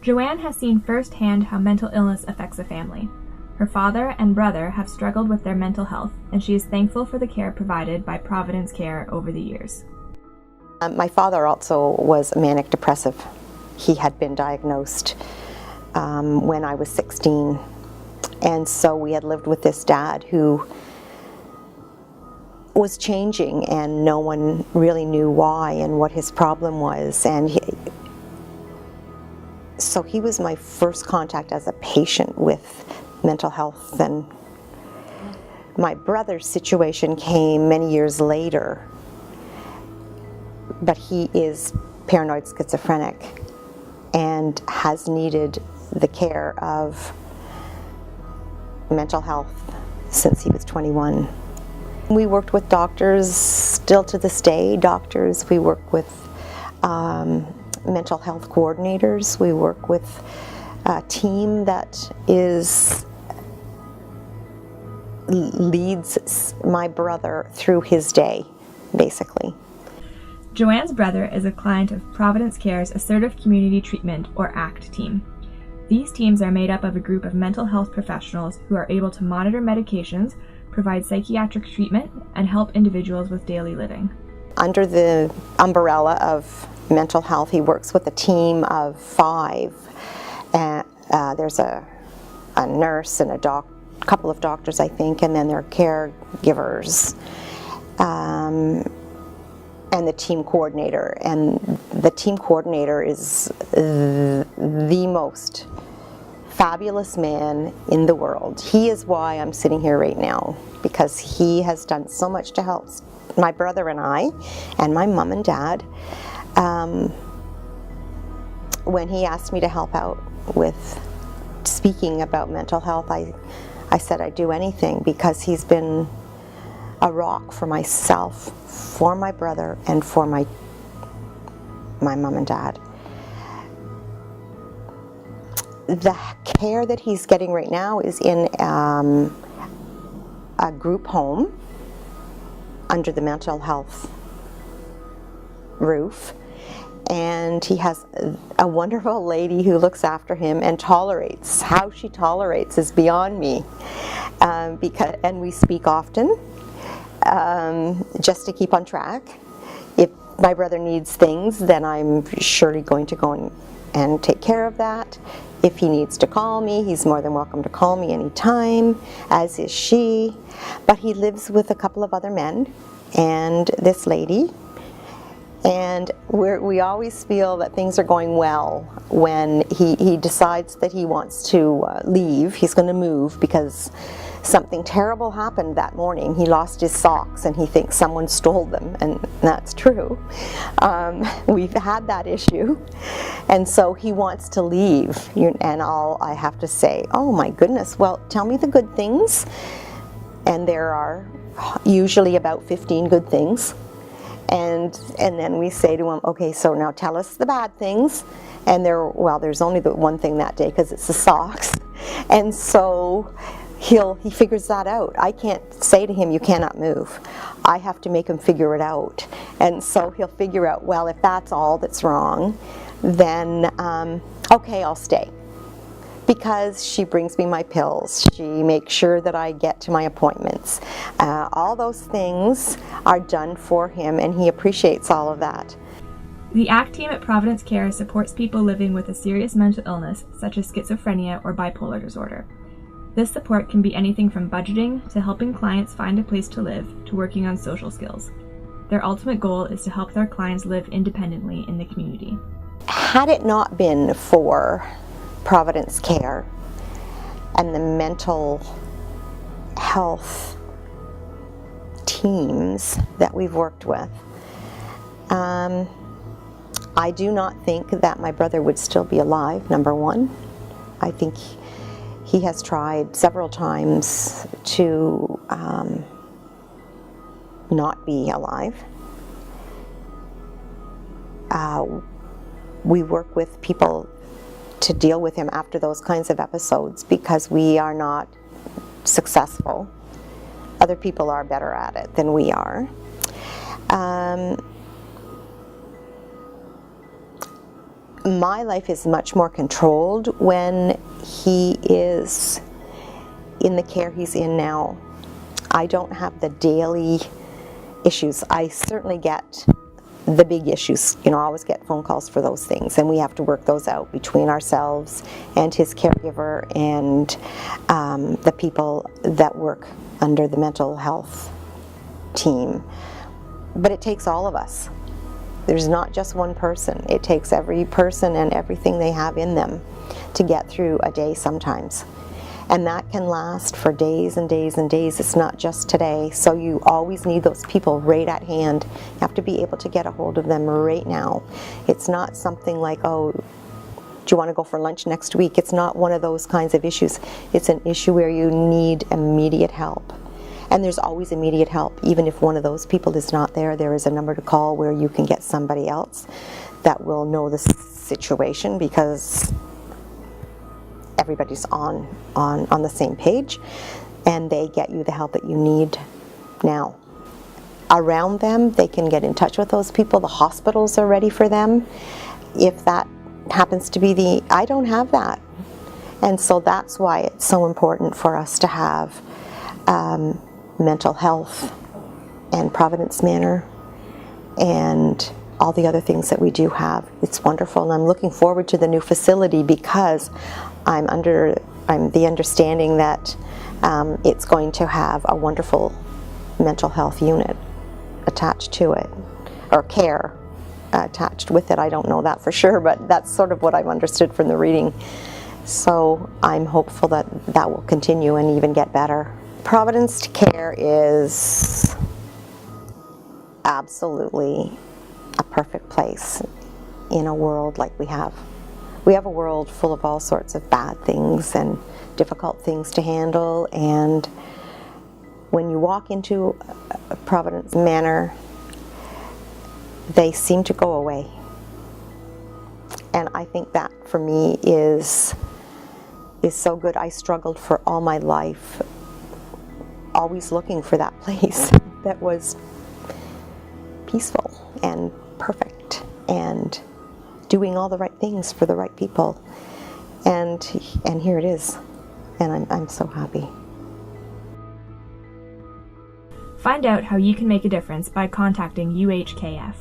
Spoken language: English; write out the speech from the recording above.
Joanne has seen firsthand how mental illness affects a family. Her father and brother have struggled with their mental health, and she is thankful for the care provided by Providence Care over the years. My father also was manic depressive. He had been diagnosed when I was 16, and so we had lived with this dad who was changing, and no one really knew why and what his problem was. And so he was my first contact as a patient with mental health. And my brother's situation came many years later, but he is paranoid schizophrenic and has needed the care of mental health since he was 21. We worked with doctors, still to this day, doctors. We work with mental health coordinators. We work with a team that leads my brother through his day, basically. Joanne's brother is a client of Providence Care's Assertive Community Treatment, or ACT team. These teams are made up of a group of mental health professionals who are able to monitor medications, provide psychiatric treatment, and help individuals with daily living. Under the umbrella of mental health, he works with a team of 5. There's a nurse and a couple of doctors, I think, and then there are caregivers. And the team coordinator. And the team coordinator is the most fabulous man in the world. He is why I'm sitting here right now, because he has done so much to help my brother and I, and my mom and dad. When he asked me to help out with speaking about mental health, I said I'd do anything, because he's been a rock for myself, for my brother, and for my mom and dad. The care that he's getting right now is in a group home under the mental health roof, and he has a wonderful lady who looks after him and tolerates. How she tolerates is beyond me, and we speak often. Just to keep on track. If my brother needs things, then I'm surely going to go and take care of that. If he needs to call me, he's more than welcome to call me anytime, as is she. But he lives with a couple of other men and this lady. And we always feel that things are going well when he decides that he wants to leave. He's going to move because something terrible happened that morning. He lost his socks and he thinks someone stole them, and that's true. We've had that issue, and so he wants to leave. And I have to say, oh my goodness, well, tell me the good things. And there are usually about 15 good things. And then we say to him, okay, so now tell us the bad things. And there's only the one thing that day, because it's the socks. And so he figures that out. I can't say to him, you cannot move. I have to make him figure it out. And so he'll figure out, well, if that's all that's wrong, then okay, I'll stay. Because she brings me my pills, she makes sure that I get to my appointments. All those things are done for him, and he appreciates all of that. The ACT team at Providence Care supports people living with a serious mental illness, such as schizophrenia or bipolar disorder. This support can be anything from budgeting to helping clients find a place to live to working on social skills. Their ultimate goal is to help their clients live independently in the community. Had it not been for Providence Care and the mental health teams that we've worked with, I do not think that my brother would still be alive, number one. I think he has tried several times to not be alive. We work with people to deal with him after those kinds of episodes because we are not successful. Other people are better at it than we are. My life is much more controlled when he is in the care he's in now. I don't have the daily issues. I certainly get the big issues. I always get phone calls for those things, and we have to work those out between ourselves and his caregiver and the people that work under the mental health team. But it takes all of us. There's not just one person. It takes every person and everything they have in them to get through a day sometimes. And that can last for days and days and days. It's not just today. So you always need those people right at hand. You have to be able to get a hold of them right now. It's not something like, oh, do you want to go for lunch next week? It's not one of those kinds of issues. It's an issue where you need immediate help. And there's always immediate help. Even if one of those people is not there, there is a number to call where you can get somebody else that will know the situation, because everybody's on the same page, and they get you the help that you need now. Around them, they can get in touch with those people. The hospitals are ready for them. If that happens to be I don't have that. And so that's why it's so important for us to have mental health and Providence Manor and all the other things that we do have. It's wonderful, and I'm looking forward to the new facility, because I'm the understanding that it's going to have a wonderful mental health unit attached to it, or care attached with it. I don't know that for sure, but that's sort of what I've understood from the reading. So I'm hopeful that that will continue and even get better. Providence Care is absolutely a perfect place in a world like we have. We have a world full of all sorts of bad things and difficult things to handle, and when you walk into Providence Manor, they seem to go away. And I think that for me is so good. I struggled for all my life, always looking for that place that was peaceful and perfect and doing all the right things for the right people. And here it is. And I'm so happy. Find out how you can make a difference by contacting UHKF.